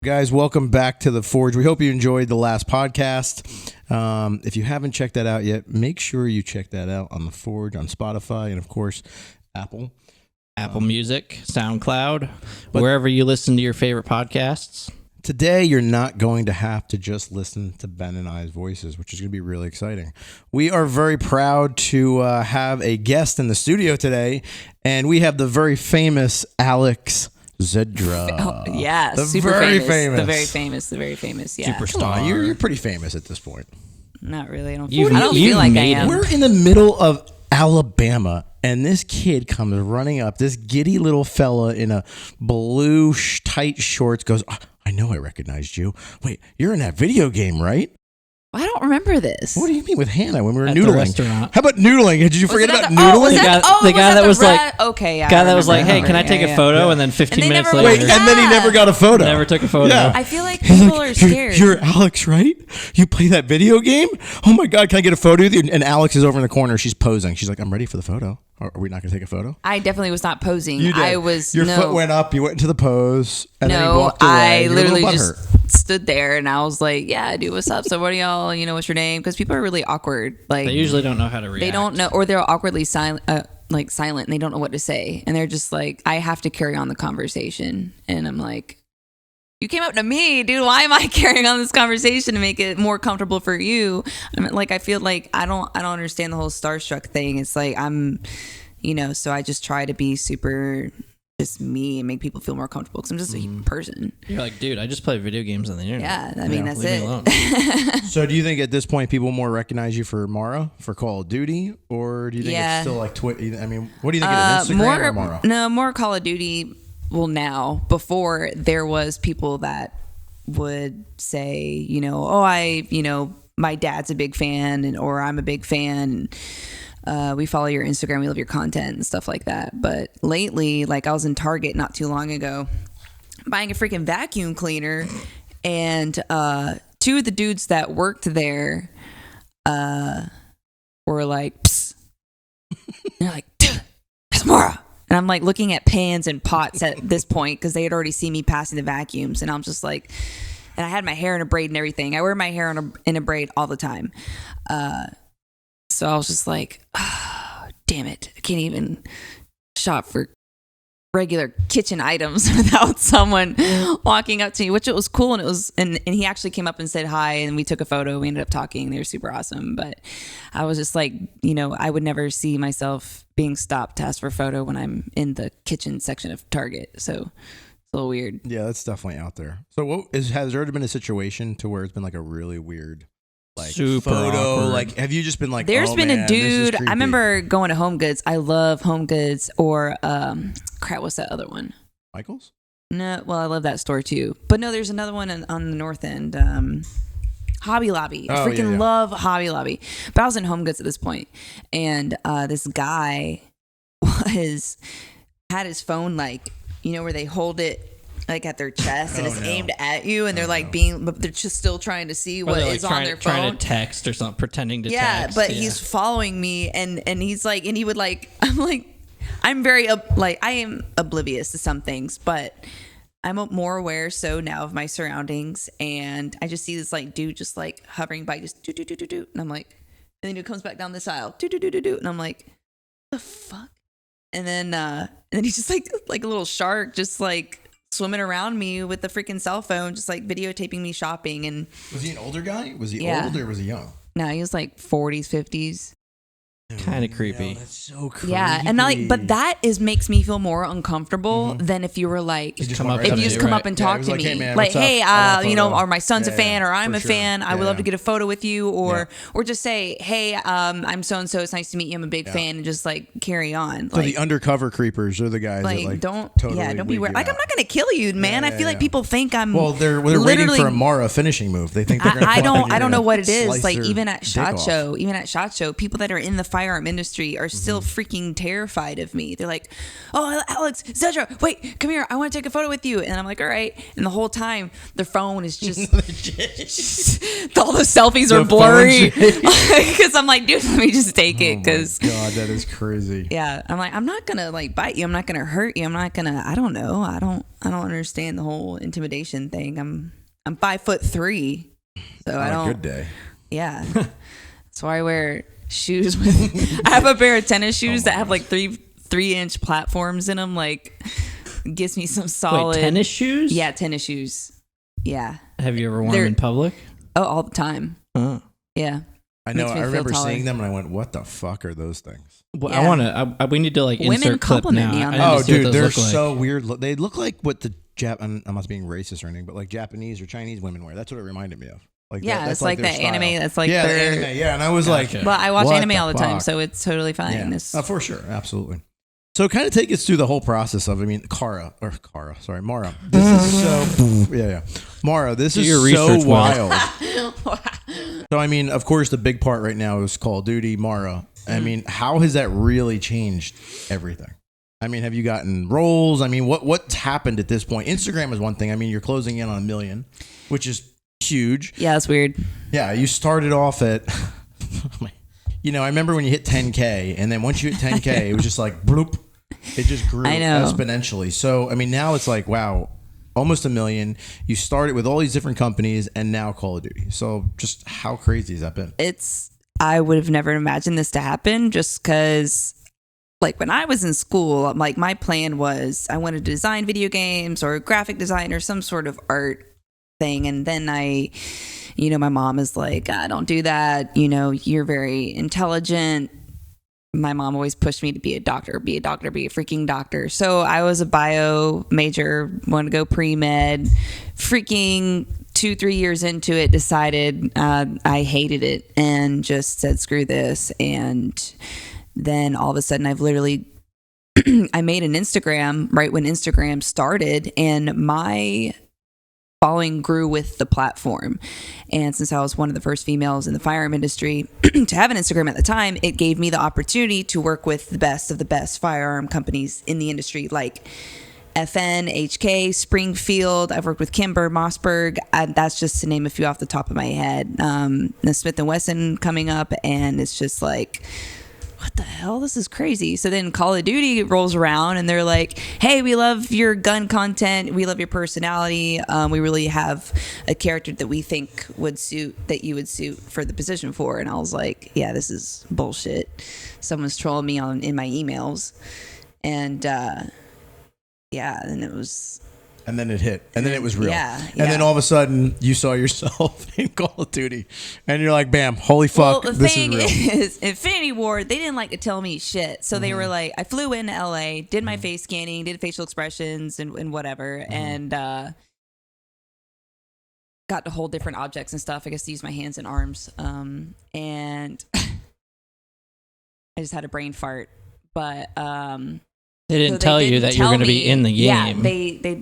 Guys, welcome back to The Forge. We hope you enjoyed the last podcast. If you haven't checked that out yet, make sure you check that out on The Forge, on Spotify, and of course, Apple Music, SoundCloud, wherever you listen to your favorite podcasts. Today, you're not going to have to just listen to Ben and I's voices, which is going to be really exciting. We are very proud to have a guest in the studio today, and we have the very famous Alex Zedra. Oh, yeah, the super very famous. The very famous, yeah. Come on, you're pretty famous at this point. Not really. I don't You've feel like I made am. We're in the middle of Alabama, and this kid comes running up, this giddy little fella in a blue tight shorts goes, "Oh, I know I recognized you. Wait, you're in that video game, right?" I don't remember this. What do you mean with Hannah when we were At the noodling? restaurant. How about noodling? Did you forget about noodling? The guy that was like, okay, yeah. guy that was like, hey, can I take Yeah. a photo? And then 15 And they minutes never later, Wait, and then he never got a photo. never took a photo. Yeah. I feel like He's people like, are scared. You're Alex, right? You play that video game? Oh my God, can I get a photo with you? And Alex is over in the corner. She's posing. She's like, I'm ready for the photo. Are we not going to take a photo? I definitely was not posing. You did. I was Your foot went up. You went into the pose. And then you No, walked away. I You're a literally little just butthurt. stood there and I was like, yeah, dude, what's up? So what are y'all, what's your name? Because people are really awkward. Like They usually don't know how to react. they don't know, or they're awkwardly silent, silent and they don't know what to say. And they're just like, I have to carry on the conversation. And I'm like, you came up to me, dude. Why am I carrying on this conversation to make it more comfortable for you? I mean, like, I feel like I don't understand the whole starstruck thing. It's like so I just try to be super just me and make people feel more comfortable because I'm just a person. You're like, dude, I just play video games on the internet. Yeah, I mean, that's leave me alone. it. So do you think at this point people more recognize you for Mara, for Call of Duty? Or do you think it's still like Twitter? I mean, what do you think it is? Instagram or Mara? No, more Call of Duty. Well, now, before there was people that would say, my dad's a big fan or I'm a big fan. We follow your Instagram, we love your content and stuff like that. But lately, like I was in Target not too long ago buying a freaking vacuum cleaner, and two of the dudes that worked there were like, psst. And they're like, dude, that's Mara. And I'm like looking at pans and pots at this point because they had already seen me passing the vacuums. And I'm just like, and I had my hair in a braid and everything. I wear my hair in a braid all the time. So I was just like, oh, damn it. I can't even shop for regular kitchen items without someone walking up to me, which it was cool. And it was, and he actually came up and said hi and we took a photo. We ended up talking. They were super awesome. But I was just like, I would never see myself being stopped to ask for a photo when I'm in the kitchen section of Target. So it's a little weird. Yeah, that's definitely out there. So has there ever been a situation to where it's been like a really weird super photo? awkward. Like, have you just been like, There's been man, a dude, I I remember going to Home Goods. I love Home Goods or, what's that other one? Michael's? No, well, I love that store too. But no, there's another one on the north end. Hobby Lobby. I freaking love Hobby Lobby. But I was in Home Goods at this point. And this guy had his phone where they hold it like at their chest and it's aimed at you and they're but they're just still trying to see what is on their phone. Trying to text or something, pretending to text. Yeah, but he's following me and he's like, and he would I'm very I am oblivious to some things, but I'm more aware now of my surroundings, and I just see this dude just hovering by, just do do do do do, and I'm like, and then he comes back down this aisle, do do do do do, and I'm like, the fuck, and then he's just like a little shark, just swimming around me with the freaking cell phone, just videotaping me shopping. And was he an older guy? Was he old or was he young? No, he was 40s, 50s. Kind of creepy. That's so creepy. Yeah, and but that makes me feel more uncomfortable than if you were if you just come up and talk to me, hey, man, hey, or my son's a fan, or I'm a sure. fan. I would love to get a photo with you, or just say, hey, I'm so and so. It's nice to meet you. I'm a big fan, and just carry on. So the undercover creepers are the guys that don't totally be weird. I'm not gonna kill you, man. I feel like people think I'm. Well, they're waiting for a Mara finishing move. They think they're gonna. I don't know what it is. Even at SHOT Show, people that are in the firearm industry are still freaking terrified of me. They're like, "Oh, Alex Zedra, wait, come here. I want to take a photo with you." And I'm like, "All right." And the whole time, their phone is just all the selfies are blurry because I'm like, "Dude, let me just take it." Because God, that is crazy. yeah, I'm like, I'm not gonna like bite you. I'm not gonna hurt you. I'm not gonna. I don't know. I don't understand the whole intimidation thing. I'm 5'3", so I don't. Good day. Yeah. That's why I wear shoes with. I have a pair of tennis shoes that have like 3-inch platforms in them. Like, gives me some solid. Wait, tennis shoes? Yeah, tennis shoes. Yeah. Have you ever worn them in public? Oh, all the time. Oh. Yeah. I know. Makes me I feel remember taller. seeing them and I went, "What the fuck are those things?" Well, Yeah. I want to. We need to like Women insert clip compliment now. me on I that. need Oh, to see what dude, those they're look like. so weird. They look like what the I'm not being racist or anything, but like Japanese or Chinese women wear. That's what it reminded me of. Like Yeah, that's it's like their that style. anime. That's like yeah, the their. anime. Yeah, and I was like, Gotcha. Well, I watch What anime the all the time, fuck? so it's totally fine. yeah, It's- for sure, absolutely. So kind of take us through the whole process of, Mara. This is so, Mara, this Do is your so research, Will. wild. So, I mean, of course, the big part right now is Call of Duty, Mara. I mean, how has that really changed everything? I mean, have you gotten roles? I mean, what's happened at this point? Instagram is one thing. I mean, you're closing in on 1 million, which is huge. Yeah, that's weird. Yeah, you started off at, I remember when you hit 10K, and then once you hit 10K, it was just like, bloop. It just grew I know. exponentially. So, I mean, now it's like, wow, almost 1 million. You started with all these different companies, and now Call of Duty. So, just how crazy has that been? I would have never imagined this to happen just because, like, when I was in school, like, my plan was I wanted to design video games or graphic design or some sort of art thing. And then my mom is like, don't do that. You're very intelligent. My mom always pushed me to be a doctor, be a freaking doctor. So I was a bio major, wanted to go pre-med, freaking 2-3 years into it, decided I hated it and just said, screw this. And then all of a sudden I've literally, I made an Instagram right when Instagram started, and my following grew with the platform. And since I was one of the first females in the firearm industry to have an Instagram at the time, it gave me the opportunity to work with the best of the best firearm companies in the industry, like FN, HK, Springfield. I've worked with Kimber, Mossberg. That's just to name a few off the top of my head. The Smith & Wesson coming up, and it's just like, what the hell? This is crazy. So then Call of Duty rolls around and they're like, hey, we love your gun content. We love your personality. We really have a character that we think that you would suit for the position for. And I was like, yeah, this is bullshit. Someone's trolling me in my emails. And and it was... And then it hit. And then it was real. Yeah. And then all of a sudden, you saw yourself in Call of Duty. And you're like, bam, holy fuck, well, the this thing is real. is, Infinity Ward, they didn't like to tell me shit. So they were like, I flew into LA, did my face scanning, did facial expressions and whatever, and got to hold different objects and stuff. I guess to use my hands and arms. And I just had a brain fart. But they didn't tell you that you're going to be in the game. Yeah, they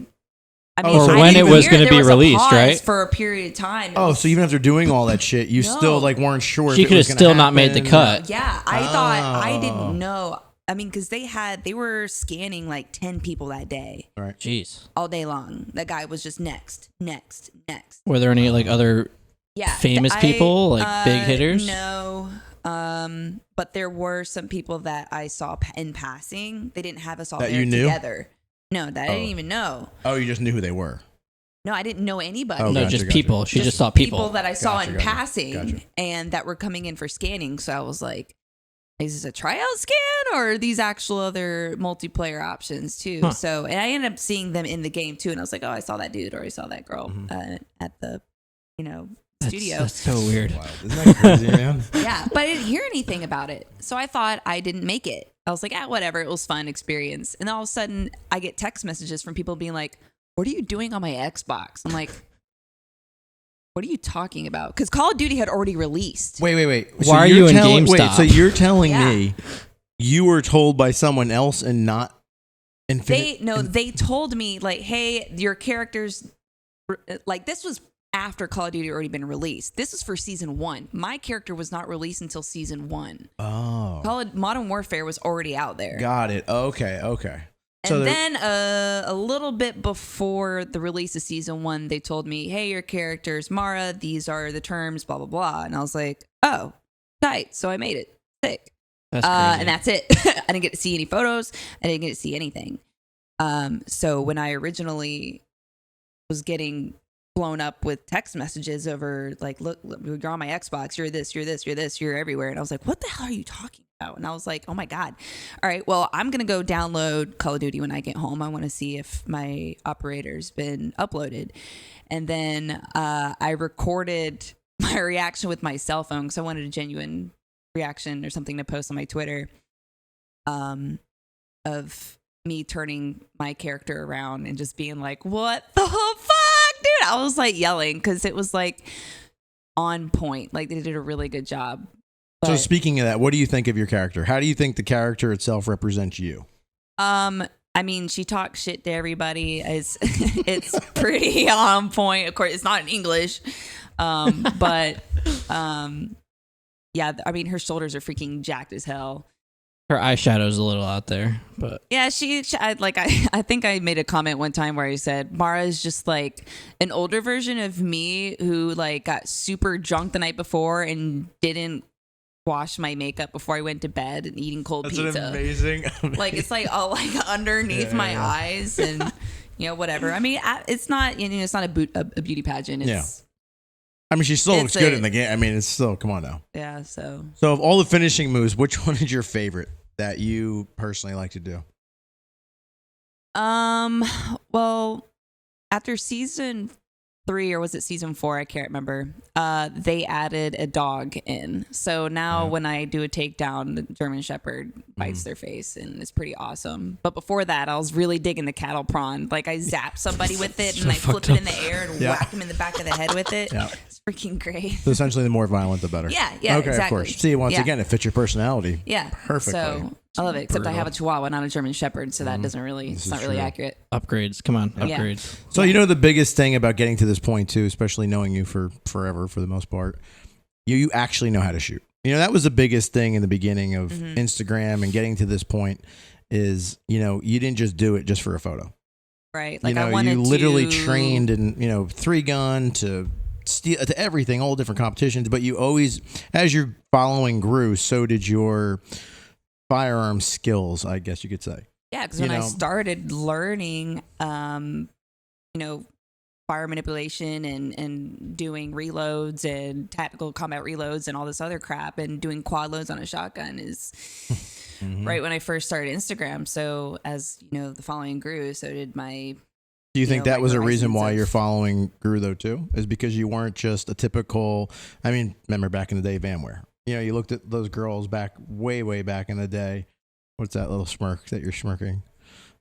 I mean, Or I when didn't it was hear going to there be was a released, pause right? for a period of time. It Oh, was- so even after doing all that shit, you No. still like weren't sure She if it could was have gonna still not made the happen. cut. Yeah, I thought I Oh. didn't know. I mean, because they were scanning like 10 people that day, Right. Jeez. all day long. That guy was just next. Were there any like other Yeah, famous people, like big hitters? No, but there were some people that I saw in passing. They didn't have us all That there you knew? together. No, that I didn't even know. Oh, you just knew who they were. No, I didn't know anybody. Oh, No, gotcha, just gotcha. people. She just saw people. that I saw Gotcha, in gotcha, passing gotcha. and that were coming in for scanning. So I was like, is this a tryout scan or are these actual other multiplayer options too? Huh. So, and I ended up seeing them in the game too. And I was like, oh, I saw that dude or I saw that girl at the, studio. That's so weird. Wild. Isn't that crazy, man? Yeah, but I didn't hear anything about it. So I thought I didn't make it. I was like, whatever. It was fun experience. And then all of a sudden I get text messages from people being like, what are you doing on my Xbox? I'm like, what are you talking about? Because Call of Duty had already released. Wait. Why are you in GameStop? Wait, so you're telling Yeah. me you were told by someone else and not Infinite? They told me like, hey, your characters, like this was after Call of Duty had already been released. This is for season 1. My character was not released until season 1. Oh. Modern Warfare was already out there. Got it. Okay. And then a little bit before the release of season 1, they told me, hey, your character's Mara. These are the terms, blah, blah, blah. And I was like, oh, tight. So I made it. Sick. That's crazy. And that's it. I didn't get to see any photos. I didn't get to see anything. So when I originally was getting blown up with text messages over like, look, you're on my Xbox. You're this, you're this, you're this, you're everywhere. And I was like, what the hell are you talking about? And I was like, oh my God. All right, well, I'm going to go download Call of Duty when I get home. I want to see if my operator's been uploaded. And then I recorded my reaction with my cell phone because I wanted a genuine reaction or something to post on my Twitter of me turning my character around and just being like, what the fuck, dude? I was like yelling because it was like on point. Like they did a really good job. So speaking of that, what do you think of your character? How do you think the character itself represents you? I mean, she talks shit to everybody. It's pretty on point. Of course, it's not in English. But yeah, I mean, her shoulders are freaking jacked as hell. Her eyeshadow's a little out there, but yeah, I think I made a comment one time where I said Mara is just like an older version of me who like got super drunk the night before and didn't wash my makeup before I went to bed and eating cold pizza. That's amazing. Like it's like all like underneath my eyes and whatever. I mean, it's not it's not a beauty pageant. It's, I mean, she still looks good in the game. I mean, it's still, come on now. Yeah, so of all the finishing moves, which one is your favorite that you personally like to do? Well, after season 3 or was it season 4? I can't remember. They added a dog in. So now when I do a takedown, the German Shepherd bites their face and it's pretty awesome. But before that, I was really digging the cattle prawn. Like I zap somebody with it and I flip it in the air and whack them in the back of the head with it. Yeah. It's freaking great. So essentially the more violent, the better. Yeah, okay, exactly. Of course. See, once again, it fits your personality. Yeah. Perfectly. So I love it, except I have a Chihuahua, not a German Shepherd, so that doesn't really, it's not really accurate. Upgrades, come on, upgrades. So the biggest thing about getting to this point too, especially knowing you for forever for the most part, you actually know how to shoot. That was the biggest thing in the beginning of Instagram and getting to this point is, you didn't just do it just for a photo. Right. Like you literally trained in, 3 gun to steel to everything, all different competitions, but you always, as your following grew, so did your firearm skills, I guess you could say. Yeah, because when I started learning, fire manipulation and doing reloads and tactical combat reloads and all this other crap and doing quad loads on a shotgun is right when I first started Instagram. So as the following grew, so did my. Do you think that was a reason why your following grew though too? Is because you weren't just a typical? I mean, remember back in the day, Vanware. You looked at those girls way back in the day. What's that little smirk that you're smirking?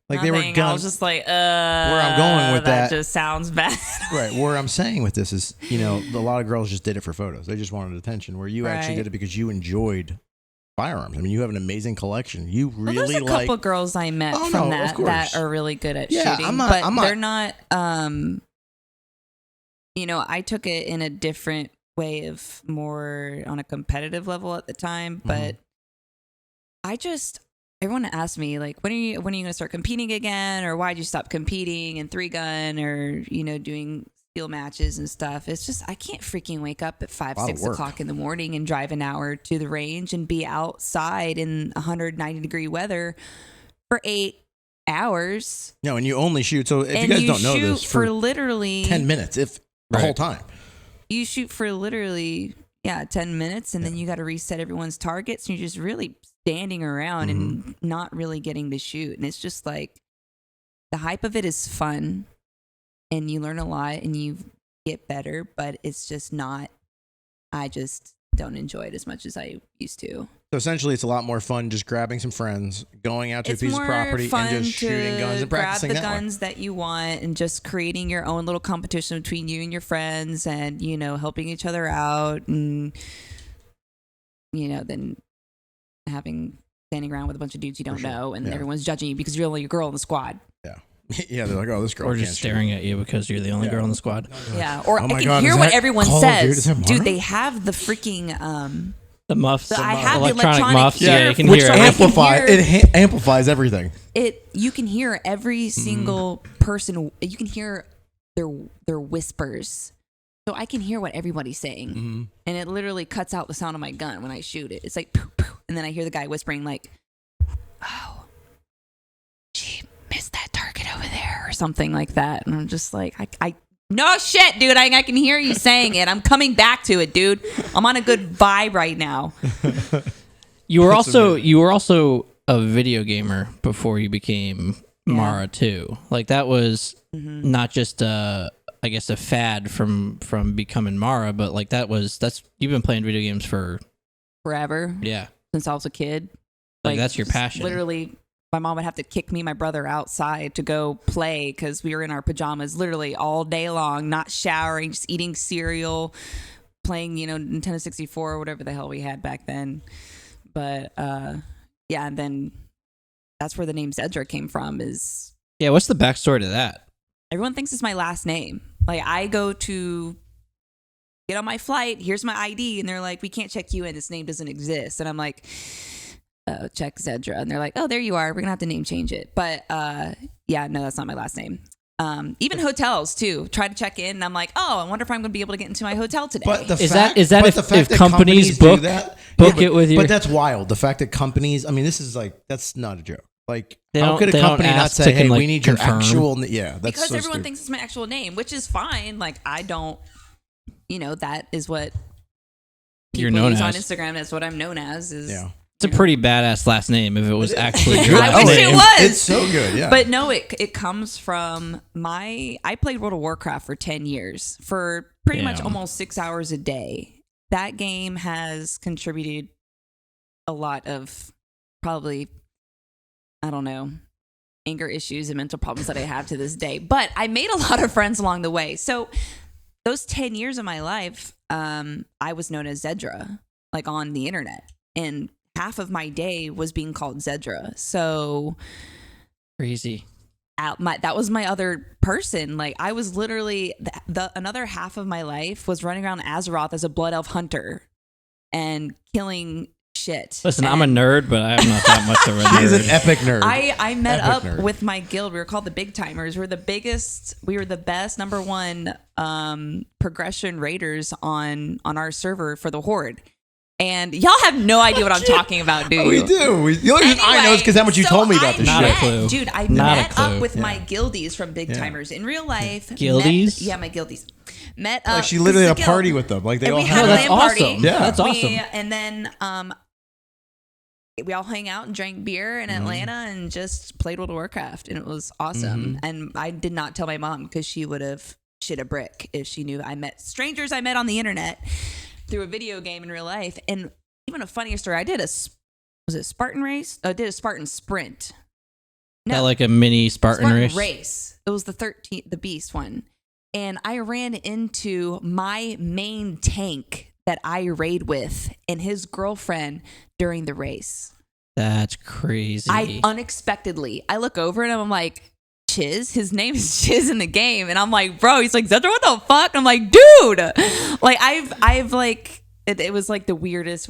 Like Nothing. They were guns. I was just like, where I'm going with that just sounds bad. Right. Where I'm saying with this is, a lot of girls just did it for photos. They just wanted attention. Where you actually did it because you enjoyed firearms. I mean, you have an amazing collection. You really there's a couple girls I met that are really good at shooting, but they're not. I took it in a different way of more on a competitive level at the time, but everyone asked me like, when are you going to start competing again, or why'd you stop competing in 3 gun or doing steel matches and stuff? It's just I can't freaking wake up at 5-6 o'clock in the morning and drive an hour to the range and be outside in 190 degree weather for 8 hours. No, and you only shoot. So if you guys don't know this, for literally 10 minutes, if the whole time. You shoot for literally 10 minutes, and then you got to reset everyone's targets, and you're just really standing around and not really getting to shoot. And it's just like the hype of it is fun, and you learn a lot, and you get better, but it's just not. I just don't enjoy it as much as I used to. So essentially, it's a lot more fun just grabbing some friends, going out to a piece of property, and just shooting guns and practicing grab the guns that you want, and just creating your own little competition between you and your friends, and helping each other out, and then standing around with a bunch of dudes you don't know, and everyone's judging you because you're only a girl in the squad. Yeah. Yeah, they're like, oh, this girl Or can't just staring at you because you're the only girl in the squad. Yeah, or Oh I my can God, hear is what that everyone Call of Duty? Is says. that Mara? Dude, they have the freaking The muffs, I have the electronic electronic muffs. ear- Yeah, you can which hear I it. can hear- Amplifies everything. you can hear every single person. You can hear their whispers. So I can hear what everybody's saying, and it literally cuts out the sound of my gun when I shoot it. It's like, poof, poof, and then I hear the guy whispering like, "Oh, she missed that target over there," or something like that. And I'm just like, I no shit, dude. I can hear you saying it. I'm coming back to it, dude. I'm on a good vibe right now. You were also a video gamer before you became Mara too. Like that was not just I guess a fad from becoming Mara, but like that's you've been playing video games for Forever. Yeah. Since I was a kid. Like that's your just passion. Literally, my mom would have to kick me and my brother outside to go play because we were in our pajamas literally all day long, not showering, just eating cereal, playing, Nintendo 64 or whatever the hell we had back then. But yeah, and then that's where the name Zedra came from. Is what's the backstory to that? Everyone thinks it's my last name. Like I go to get on my flight, here's my ID, and they're like, we can't check you in. This name doesn't exist. And I'm like, check Zedra. And they're like, oh, there you are. We're gonna have to name change it. But yeah, no, that's not my last name. Even hotels too. Try to check in, and I'm like, oh, I wonder if I'm gonna be able to get into my hotel today. But is that if companies do book that, it with you? But that's wild. The fact that companies, I mean, this is like, that's not a joke. Like, They how don't- could a they don't company not ask say, to hey, like, we need confirm. your actual, that's because so everyone stupid. thinks it's my actual name, which is fine. Like I don't, that is what You're people known use on as. Instagram. That's what I'm known as. Is Yeah. It's a pretty badass last name if it was actually your I last wish name. it was. It's so good, yeah. But no, it comes from I played World of Warcraft for 10 years for pretty much Damn. almost 6 hours a day. That game has contributed a lot of probably, I don't know, anger issues and mental problems that I have to this day. But I made a lot of friends along the way. So those 10 years of my life, I was known as Zedra, like on the internet. And half of my day was being called Zedra. So Crazy. that was my other person. Like I was literally another half of my life was running around Azeroth as a blood elf hunter and killing shit. Listen, I'm a nerd, but I'm not that much of a nerd. She's an epic nerd. I met Epic up nerd. with my guild. We were called the Big Timers. We were the best number one progression raiders on our server for the Horde. And y'all have no idea what I'm talking about, do you? We do. The only reason I know is because how much you so told me about this Not a shit. clue. Dude, I Not a met clue. up with Yeah. my guildies from Big Yeah. Timers in real life. Guildies? Yeah, my guildies. Met up. Like she literally had This a is party guild. with them. Like they And all we had had No, a that's LAN party. awesome. Yeah. That's awesome. And then we all hang out and drank beer in Atlanta and just played World of Warcraft, and it was awesome. And I did not tell my mom because she would have shit a brick if she knew I met strangers I met on the internet through a video game in real life. And even a funnier story, I did was it Spartan race? I did a Spartan sprint. That like a mini Spartan race? It was the Beast one. And I ran into my main tank that I raid with and his girlfriend during the race. That's crazy. I look over and I'm like, Chiz? His name is Chiz in the game. And I'm like, bro, he's like, Zedra, what the fuck? I'm like, dude. Like I've like, it was like the weirdest,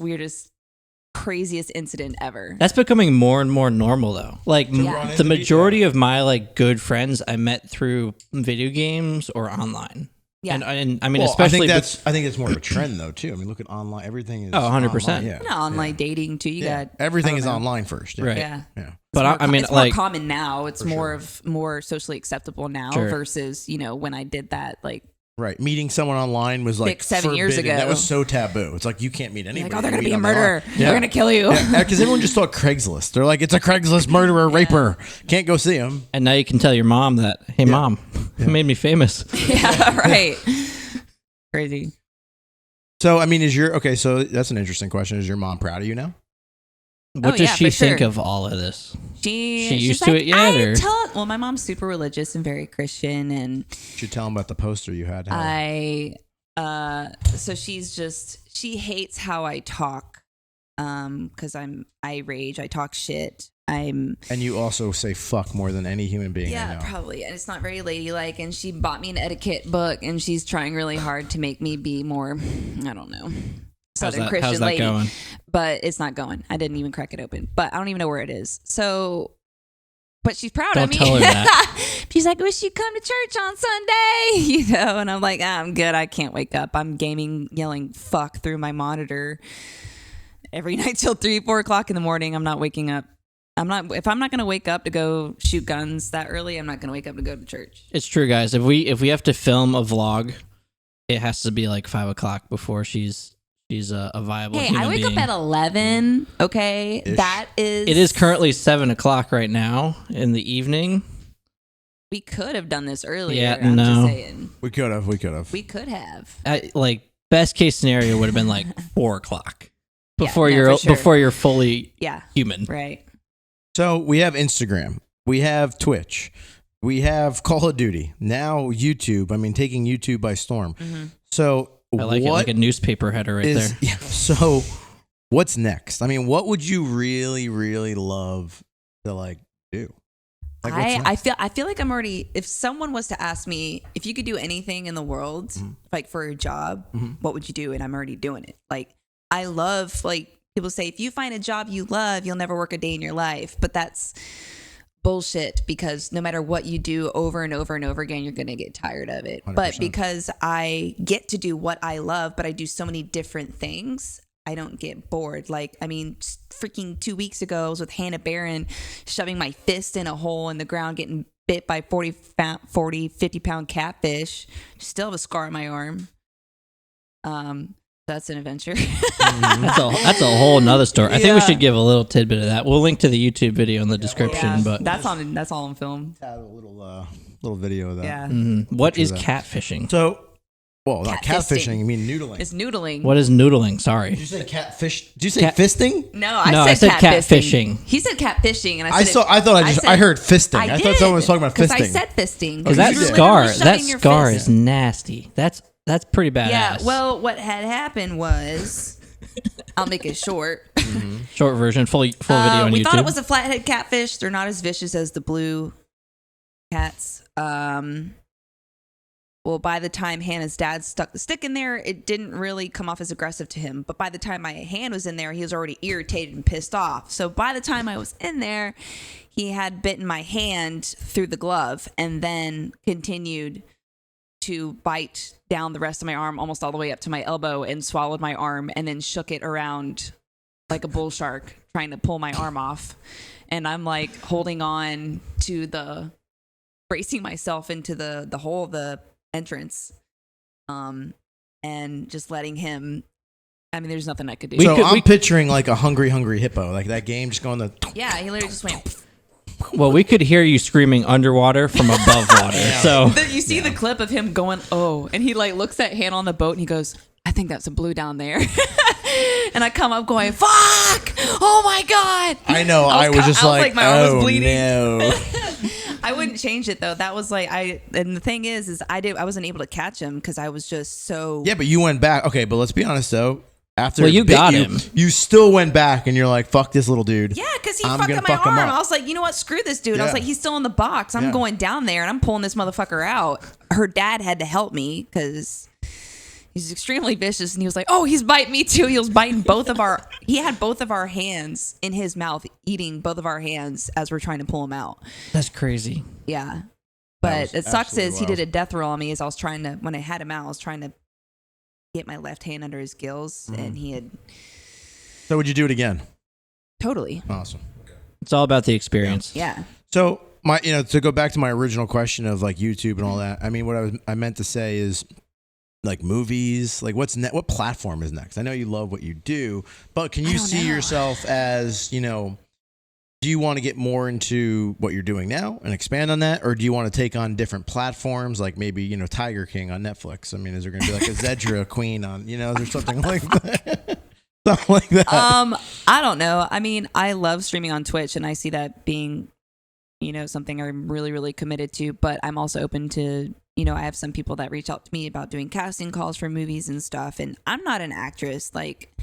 craziest incident ever. That's becoming more and more normal though. Like Yeah. the majority of my like good friends I met through video games or online. Yeah. And I mean, Well, especially I think it's more of a trend though too. I mean, look at online. Everything is 100%. online, Yeah, You know, online dating too. You got everything I is don't know. online first. Right. Yeah. Yeah. But It's more I mean, it's like more common now. It's For more socially acceptable now Sure. versus when I did that like Right. Meeting someone online was like 6-7 years forbidden. ago. That was so taboo. It's like you can't meet anybody. like, oh, they're You gonna meet be a on the murderer. online. They're gonna kill you. Because everyone just thought Craigslist. They're like, it's a Craigslist murderer, raper. Can't go see him. and now you can tell your mom that, hey mom, you made me famous. Yeah, right. Crazy. So I mean, so that's an interesting question. Is your mom proud of you now? What Oh, does yeah, she for sure. think of all of this? She's used like, to it yet, or? well, my mom's super religious and very Christian, and You should tell them about the poster you had. so she hates how I talk because I rage, I talk shit. And you also say fuck more than any human being I know. Probably, and it's not very ladylike. And she bought me an etiquette book, and she's trying really hard to make me be more, I don't know, Southern Christian how's that lady. going? But it's not going. I didn't even crack it open, but I don't even know where it is. So, but she's proud of me. Don't tell her that. She's like, wish you'd come to church on Sunday, and I'm like, I'm good. I can't wake up. I'm gaming, yelling fuck through my monitor every night till 3-4 o'clock in the morning. I'm not waking up. If I'm not going to wake up to go shoot guns that early, I'm not going to wake up to go to church. It's true, guys. If we have to film a vlog, it has to be like 5 o'clock before she's a viable human I wake being. up at 11. Okay. Ish. That is. It is currently 7 o'clock right now in the evening. We could have done this earlier. Yeah, I'm no. just saying. We could have. We could have. Like best case scenario would have been like 4 o'clock before Yeah, no, for sure. before you're fully Yeah. human. Right. So we have Instagram, we have Twitch, we have Call of Duty, now YouTube. I mean, taking YouTube by storm. Mm-hmm. So I like it like a newspaper header right there. Yeah, so what's next? I mean, what would you really, really love to like do? Like, what's next? I feel like I'm already. If someone was to ask me if you could do anything in the world, like for a job, what would you do? And I'm already doing it. Like I love like. People say, if you find a job you love, you'll never work a day in your life. But that's bullshit because no matter what you do over and over and over again, you're going to get tired of it. 100%. But because I get to do what I love, but I do so many different things, I don't get bored. Like, I mean, freaking 2 weeks ago, I was with Hannah Barron shoving my fist in a hole in the ground, getting bit by 50-pound catfish. Still have a scar on my arm. That's an adventure. That's a whole nother story. I think we should give a little tidbit of that. We'll link to the YouTube video in the description. But that's all on film. Have a little video of that. Yeah. What is catfishing? So, well, not Catfisting. catfishing. You mean noodling? It's noodling. What is noodling? Sorry. Did you say catfish? Did you say fisting? No, I said catfishing. He said catfishing, and I heard fisting. I thought someone was talking about fisting. I said fisting. Because that you did. scar, Shoving your fist. is nasty. That's pretty badass. Yeah. Well, what had happened was, I'll make it short. Short version, full video on we YouTube. thought it was a flathead catfish. They're not as vicious as the blue cats. Well, by the time Hannah's dad stuck the stick in there, it didn't really come off as aggressive to him. But by the time my hand was in there, he was already irritated and pissed off. So by the time I was in there, he had bitten my hand through the glove and then continued to bite down the rest of my arm almost all the way up to my elbow and swallowed my arm and then shook it around like a bull shark trying to pull my arm off. And I'm like holding on to bracing myself into the hole of the entrance and just letting him. I mean, there's nothing I could do. I'm picturing like a hungry hippo, like that game just going yeah, he literally just went. Well, we could hear you screaming underwater from above water. So You see the clip of him going, oh, and he like looks at Hannah on the boat and he goes, I think that's a blue down there. And I come up going, fuck! Oh my God! I know. I was just like, my arm was oh bleeding. no. I wouldn't change it though. That was like and the thing is I wasn't able to catch him because I was just so. Yeah, but you went back. Okay, but let's be honest though. After Well, you it bit got you, him. You still went back and you're like, fuck this little dude. Yeah, because he I'm fucked gonna up my fuck him arm. up. I was like, you know what? Screw this dude. I was Yeah. like, he's still in the box. I'm Yeah. going down there and I'm pulling this motherfucker out. Her dad had to help me because he's extremely vicious. And he was like, oh, he's biting me too. He was biting he had both of our hands in his mouth, eating both of our hands as we're trying to pull him out. that's crazy. Yeah. That was But it sucks absolutely is he did wild. a death roll on me as I was trying to, when I had him out, I was trying to get my left hand under his gills and he had So would you do it again? totally. Awesome. It's all about the experience. Yeah. So to go back to my original question of like YouTube and all that. I mean, what I meant to say is like movies. Like what platform is next? I know you love what you do, but can you see yourself as do you want to get more into what you're doing now and expand on that, or do you want to take on different platforms like maybe Tiger King on Netflix? I mean, is there going to be like a Zedra Queen on is there something like that? Something like that. I don't know. I mean, I love streaming on Twitch and I see that being, something I'm really, really committed to, but I'm also open to, I have some people that reach out to me about doing casting calls for movies and stuff. And I'm not an actress. Like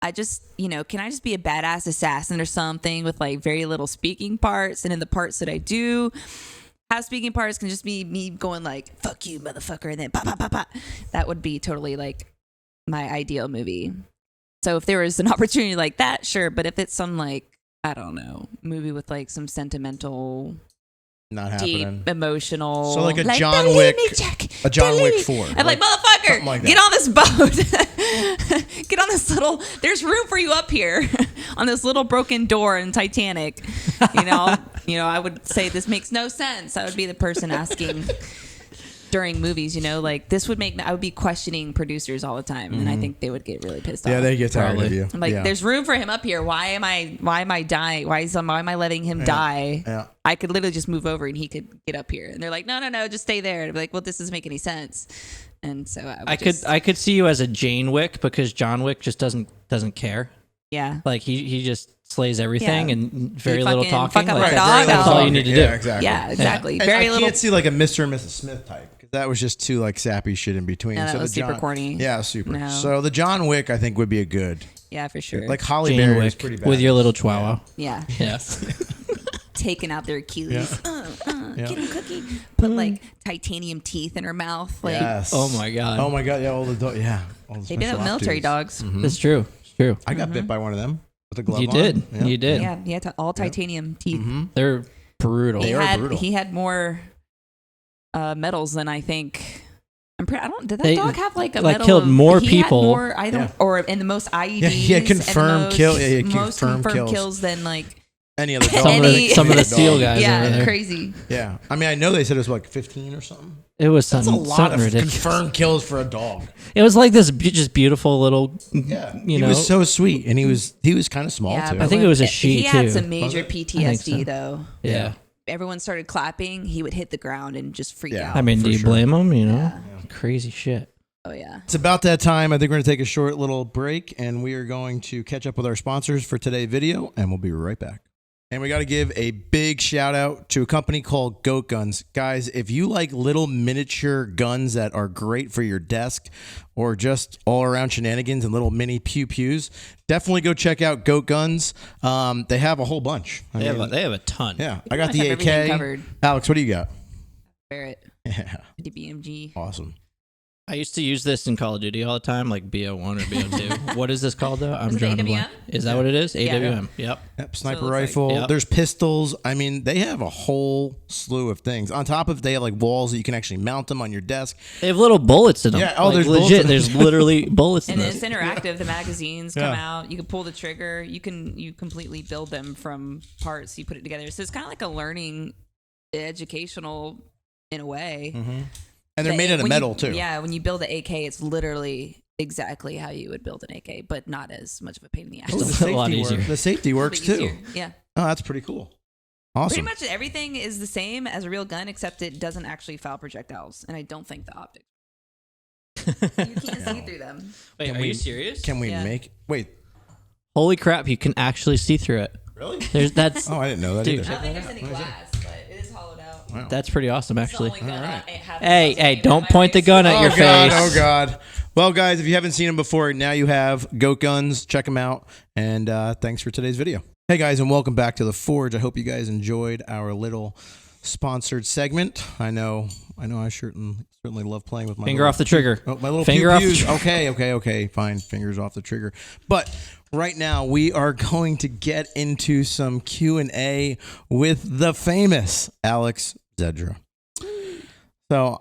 I just, can I just be a badass assassin or something with like very little speaking parts? And in the parts that I do have speaking parts can just be me going like, fuck you, motherfucker. And then pop, pop, pop, pop. That would be totally like my ideal movie. So if there was an opportunity like that, sure. But if it's some like, I don't know, movie with like some sentimental, Not deep, happening. emotional. So like a like, John believe Wick, me, Jack, a John believe Wick me. 4. I'm like, motherfucker, like get on this boat. Get on this little, there's room for you up here on this little broken door in Titanic. I would say this makes no sense. I would be the person asking during movies, like this would make, I would be questioning producers all the time. And I think they would get really pissed off. Yeah, they get tired Probably. of you. I'm like, yeah. there's room for him up here. Why am I dying? Why am I letting him die? Yeah. I could literally just move over and he could get up here. And they're like, no, just stay there. And I'd be like, well, this doesn't make any sense. And so I could see you as a Jane Wick because John Wick just doesn't care. yeah. Like he just slays everything Yeah. and very little fucking talking. fuck up Like, a dog, that's all you need to do. Yeah, exactly. Yeah, exactly. And Very I little. can't see like a Mr. and Mrs. Smith type because that was just too like sappy shit in between. No, that so was the super John, corny. Yeah, super. No. So the John Wick I think would be a good. Yeah, for sure. Like Holly Jane Berry is Wick pretty bad. with your little chihuahua. yeah. Yes. Taking out their Achilles. Yeah. Get him cookie. Put like titanium teeth in her mouth. Like Yes. Oh my god. Oh my god. Yeah. All the all the they did special that with military ops dudes. dogs. That's true. It's true. I got bit by one of them with a glove You on. did. Yeah. You did. Yeah, all titanium teeth. They're brutal. They are brutal. He had more medals than I think. Did that They, dog have like a like, medal killed of, more he people. Had more, I don't, Yeah. or in the most IEDs. Yeah, he had confirmed and the kill- yeah, he had most confirmed confirmed kills. kills than like Any other dog. Some of the Dog. SEAL guys over yeah, there. crazy. Yeah. I mean, I know they said it was like 15 or something. It was That's something, a lot something of ridiculous. confirmed kills for a dog. It was like this just beautiful little, Yeah. you He know. was so sweet, and he was kind of small Yeah, too. but I think it was a she, He had too. some major Was it? PTSD so. though. yeah. Everyone started clapping. He would hit the ground and just freak Yeah. out. I mean, for do you sure. blame him? You know, Yeah. crazy shit. Oh yeah. It's about that time. I think we're going to take a short little break, and we are going to catch up with our sponsors for today's video, and we'll be right back. And we got to give a big shout out to a company called Goat Guns. Guys, if you like little miniature guns that are great for your desk or just all around shenanigans and little mini pew-pews, definitely go check out Goat Guns. They have a whole bunch. I mean, They have a ton. yeah, I got much the have everything AK. covered. Alex, what do you got? Barrett, Yeah, DBMG. awesome. I used to use this in Call of Duty all the time, like BO1 or BO2. What is this called though? I'm Is it drawing a AWM? blank. Is that what it is? Yeah. AWM. Yep. Yep, sniper it looks like- rifle. Yep. There's pistols. I mean, they have a whole slew of things. On top of, they have like walls that you can actually mount them on your desk. They have little bullets in them. Yeah, oh, Like, there's bullets legit. in them. There's literally bullets in And this. it's interactive. The magazines come Yeah. out. You can pull the trigger. You completely build them from parts. You put it together. So it's kind of like a learning, educational, in a way. And they're made out of When metal you- too. Yeah, when you build an AK, it's literally exactly how you would build an AK, but not as much of a pain in the ass. Oh, the It's a lot safety easier. The safety A little works bit too. easier. Yeah. Oh, that's pretty cool. Pretty Awesome. much everything is the same as a real gun, except it doesn't actually fire projectiles, and I don't think the optics. You can't see through them. Wait, Can are we- you serious? Can we Yeah. make? Wait, Holy crap! You can actually see through it. really? That's Oh, I didn't know that Dude. either. I don't think there's any glass, but it is hollowed out. Wow. that's pretty awesome, actually. It's the only gun I have Hey, in my hey! face. Don't point the gun at your God, face. oh God. Well, guys, if you haven't seen them before, now you have. Goat Guns. Check them out. And thanks for today's video. Hey, guys, and welcome back to The Forge. I hope you guys enjoyed our little sponsored segment. I know I certainly love playing with my Finger little- off the trigger. Oh, my little Finger off the pew-pews. trigger. Okay. Fine. Fingers off the trigger. But right now we are going to get into some Q&A with the famous Alex Zedra. So,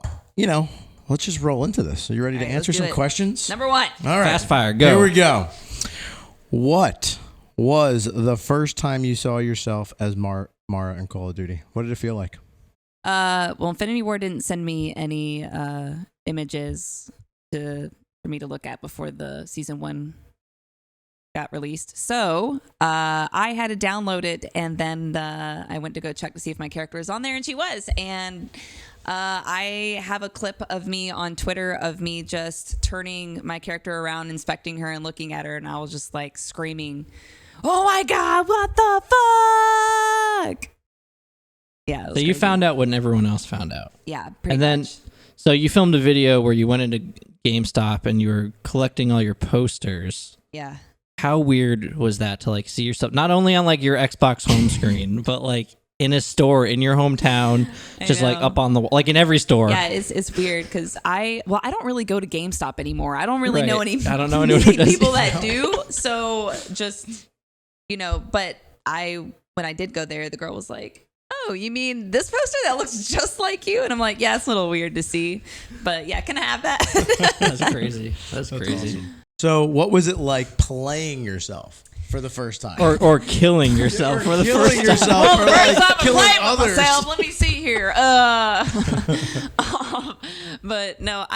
let's just roll into this. Are you ready to All right, answer let's do some it. questions? Number one. All right. Fast fire, go. Here we go. What was the first time you saw yourself as Mara in Call of Duty? What did it feel like? Well, Infinity War didn't send me any images for me to look at before the season 1 got released. So I had to download it, and then I went to go check to see if my character was on there, and she was. And I have a clip of me on Twitter of me just turning my character around, inspecting her, and looking at her, and I was just like screaming, "Oh my God, what the fuck!" Yeah. it was So you crazy. found out when everyone else found out. Yeah, pretty And then, much. so you filmed a video where you went into GameStop and you were collecting all your posters. Yeah. how weird was that to like see yourself not only on like your Xbox home screen, but like in a store in your hometown, just like up on the wall, like in every store. Yeah, it's weird because I don't really go to GameStop anymore. I don't really know any people that do. So just, but when I did go there, the girl was like, "Oh, you mean this poster that looks just like you?" And I'm like, "Yeah, it's a little weird to see, but yeah, can I have that?" That's crazy. That's crazy. Awesome. So what was it like playing yourself for the first time? Or killing yourself for the first time? Well, or first like I'm killing playing others. with myself. Let me see here. But no,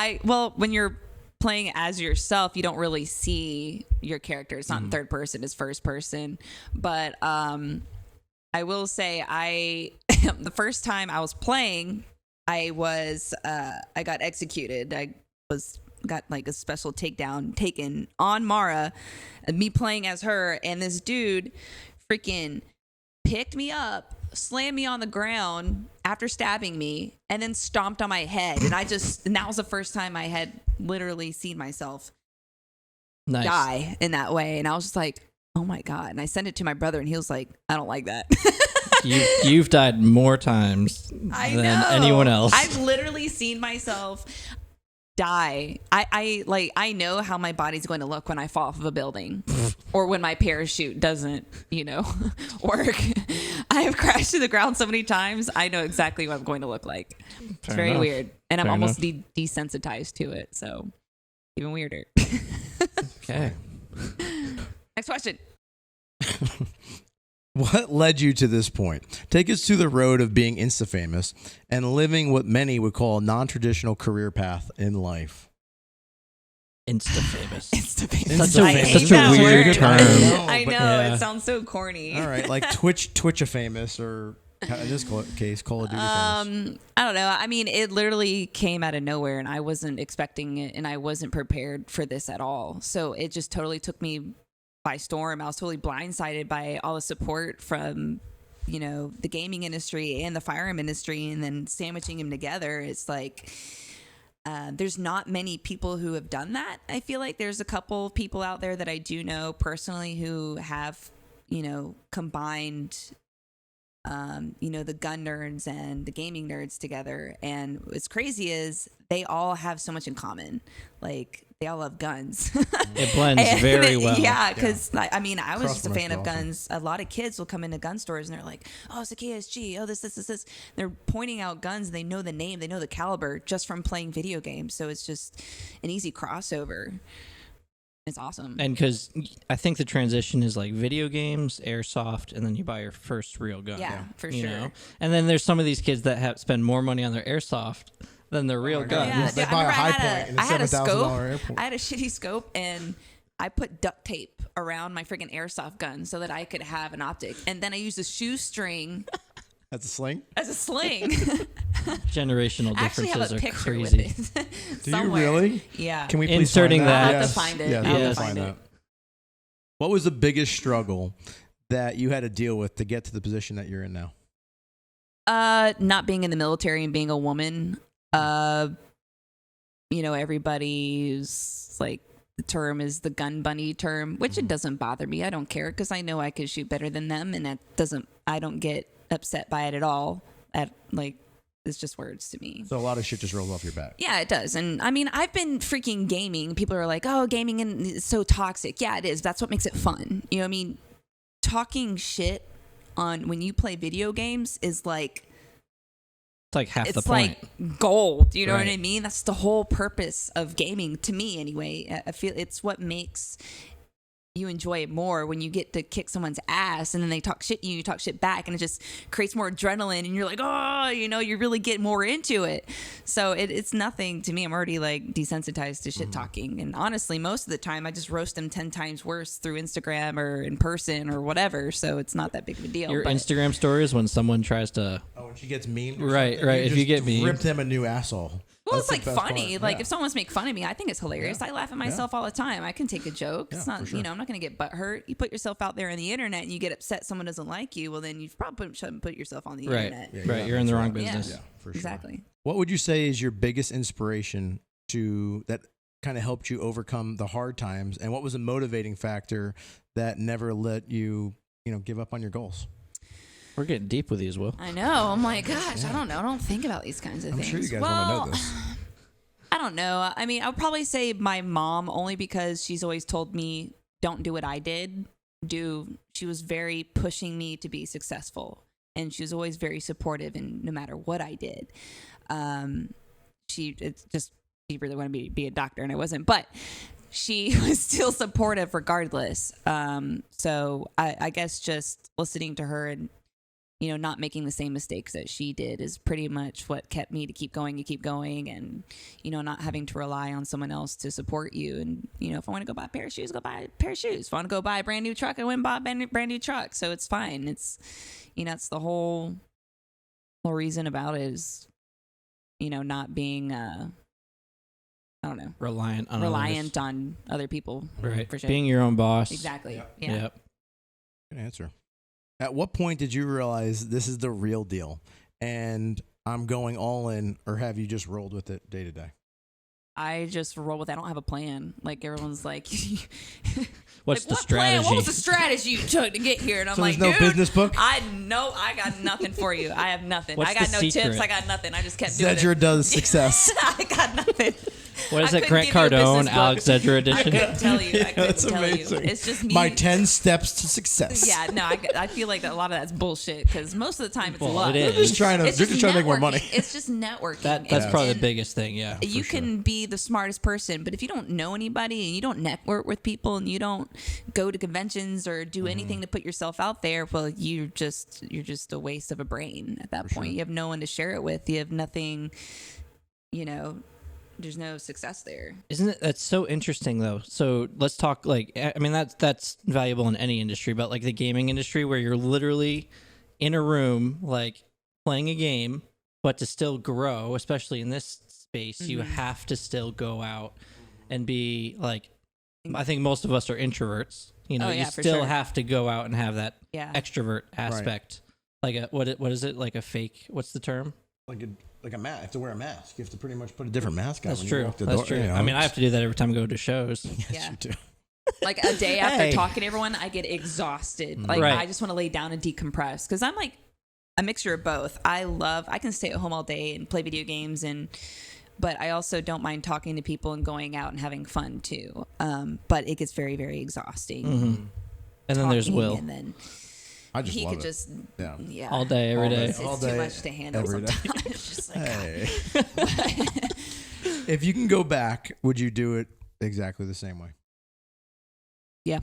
when you're playing as yourself, you don't really see your character. It's not in third person, it's first person. But I will say the first time I was playing, I got executed. I got like a special takedown taken on Mara, and me playing as her, and this dude freaking picked me up, slammed me on the ground after stabbing me, and then stomped on my head. And that was the first time I had literally seen myself die in that way. And I was just like, oh my God. And I sent it to my brother, and he was like, I don't like that. You've died more times than anyone else. I've literally seen myself die. I know how my body's going to look when I fall off of a building or when my parachute doesn't, work. I have crashed to the ground so many times. I know exactly what I'm going to look like. It's very weird. And I'm almost desensitized to it. So even weirder. Okay. Next question. What led you to this point? Take us to the road of being Insta-famous and living what many would call a non-traditional career path in life. Insta-famous. Insta-famous. Such a weird term. I know. It sounds so corny. All right, like Twitch-a-famous, or in this case, Call of Duty famous. I don't know. I mean, it literally came out of nowhere, and I wasn't expecting it, and I wasn't prepared for this at all. So it just totally took me by storm. I was totally blindsided by all the support from, the gaming industry and the firearm industry, and then sandwiching them together. It's like, there's not many people who have done that. I feel like there's a couple people out there that I do know personally who have, combined, the gun nerds and the gaming nerds together. And what's crazy is they all have so much in common. Like, they all love guns. It blends very well. Yeah, because I was just a fan of guns. A lot of kids will come into gun stores and they're like, "Oh, it's a KSG. Oh, this." They're pointing out guns. They know the name. They know the caliber just from playing video games. So it's just an easy crossover. It's awesome. And because I think the transition is like video games, airsoft, and then you buy your first real gun. Yeah, for sure. And then there's some of these kids that spend more money on their airsoft than their real guns. Yeah, they buy a high point and a $7,000 airport. I had a shitty scope, and I put duct tape around my freaking airsoft gun so that I could have an optic. And then I used a shoestring as a sling. Generational I actually have differences a are picture crazy. with it. Do you really? Yeah. Can we please Inserting find that? I'll have to find it. Yeah, I'll have have to to find find that. What was the biggest struggle that you had to deal with to get to the position that you're in now? Not being in the military and being a woman. Everybody's like, the term is the gun bunny term, which it doesn't bother me. I don't care because I know I could shoot better than them, and I don't get upset by it at all. It's just words to me. So a lot of shit just rolls off your back. Yeah, it does. And I mean, I've been freaking gaming. People are like, "Oh, gaming is so toxic." Yeah, it is. That's what makes it fun. You know what I mean? Talking shit on when you play video games is like, it's like half the it's point. like gold. You know Right. what I mean? That's the whole purpose of gaming to me anyway. I feel it's what makes you enjoy it more when you get to kick someone's ass and then they talk shit, you talk shit back, and it just creates more adrenaline, and you're like, oh, you really get more into it. So it's nothing to me. I'm already like desensitized to shit talking, and honestly, most of the time I just roast them 10 times worse through Instagram or in person or whatever. So it's not that big of a deal. Your Instagram story is when someone tries to. Oh, when she gets mean. Right. If you get mean, ripped him a new asshole. Well, That's it's like funny. part. Like Yeah. if someone's make fun of me, I think it's hilarious. Yeah. I laugh at myself all the time. I can take a joke. Yeah, It's not, for sure. I'm not going to get butthurt. You put yourself out there on the internet and you get upset someone doesn't like you. Well, then you've probably shouldn't put yourself on the right, internet. Yeah, right. You're in the wrong Yeah. business. Yeah, for sure. Exactly. What would you say is your biggest inspiration to that kind of helped you overcome the hard times, and what was a motivating factor that never let you, give up on your goals? We're getting deep with these, Will. I know. I'm like, gosh, I don't know. I don't think about these kinds of things. I'm sure you guys want to know this. I don't know. I mean, I would probably say my mom, only because she's always told me, don't do what I did. She was very pushing me to be successful. And she was always very supportive in no matter what I did. She really wanted me to be a doctor, and I wasn't. But she was still supportive regardless. So I guess just listening to her and, not making the same mistakes that she did is pretty much what kept me to keep going and, not having to rely on someone else to support you. And, if I want to go buy a pair of shoes, go buy a pair of shoes. If I want to go buy a brand new truck, I went and bought a brand new truck. So it's fine. It's, it's the whole reason about it is, not being, I don't know, reliant on other people. Right. For sure. Being your own boss. Exactly. Yep. Yeah. Yep. Good answer. At what point did you realize this is the real deal and I'm going all in, or have you just rolled with it day to day? I just roll with it. I don't have a plan. Like everyone's like, What's the what strategy? Plan? What was the strategy you took to get here? And I'm So like, there's no business book? I got nothing for you. I have nothing. What's I got the no secret? tips. I got nothing. I just kept doing Zedra it. does success. I got nothing. What is I it? couldn't Grant give you a business Cardone, book. Alex Zedra I edition? couldn't tell you. I couldn't That's tell amazing. you. It's just me. My 10 steps to success. Yeah, no, I feel like a lot of that's bullshit because most of the time it's luck. it is. They're just trying to make more money. It's just networking. That's probably the And biggest thing. Yeah. you can be the smartest person, but if you don't know anybody and you don't network with people and you don't go to conventions or do anything to put yourself out there, well, you're just a waste of a brain at that point. sure. You have no one to share it with. You have nothing, there's no success there. Isn't it? That's so interesting, though. So let's talk. That's valuable in any industry, but like the gaming industry, where you're literally in a room, like playing a game, but to still grow, especially in this space, you have to still go out and be like. I think most of us are introverts. You still have to go out and have that extrovert aspect. Like what is it? Like a fake? What's the term? Like a mask. You have to wear a mask. You have to pretty much put a different mask on. That's when true. You walk the That's door, true. I mean, I have to do that every time I go to shows. Yes, you do. Like a day after Hey. talking to everyone, I get exhausted. Like Right. I just want to lay down and decompress because I'm like a mixture of both. I can stay at home all day and play video games but I also don't mind talking to people and going out and having fun too. But it gets very, very exhausting. Mm-hmm. And then there's talking, Will. And then I just he love could it. just All day, every day. It's All too day, much to handle every day. sometimes. It's just like, Hey. If you can go back, would you do it exactly the same way? yeah.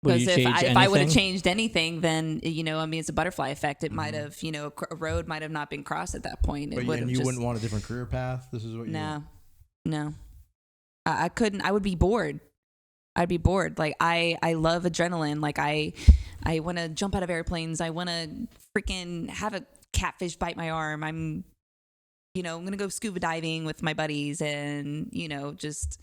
Would Because you change if I would have anything? changed anything, then it's a butterfly effect. It might have, a road might have not been crossed at that point. But It you wouldn't want a different career path. This is what you want. No. I couldn't. I would be bored. I'd be bored. Like I love adrenaline. Like I want to jump out of airplanes. I want to freaking have a catfish bite my arm. I'm gonna go scuba diving with my buddies and just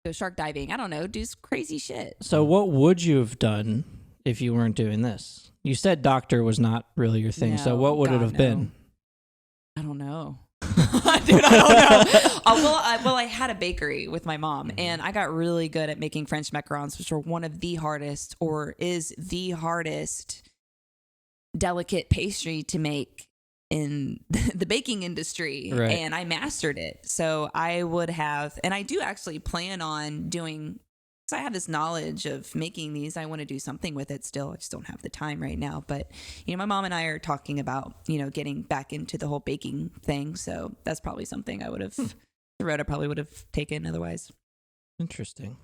go shark diving. I don't know, do some crazy shit. So what would you have done if you weren't doing this? You said doctor was not really your thing. So No, what would it God, have been? I don't know. Dude, I don't know. I had a bakery with my mom, and I got really good at making French macarons, which are one of the hardest, or is the hardest, delicate pastry to make in the baking industry. Right. And I mastered it. So I would have, and I do actually plan on doing, because I have this knowledge of making these. I want to do something with it still. I just don't have the time right now. But, my mom and I are talking about, getting back into the whole baking thing. So that's probably something I would have, the road I probably would have taken otherwise. Interesting.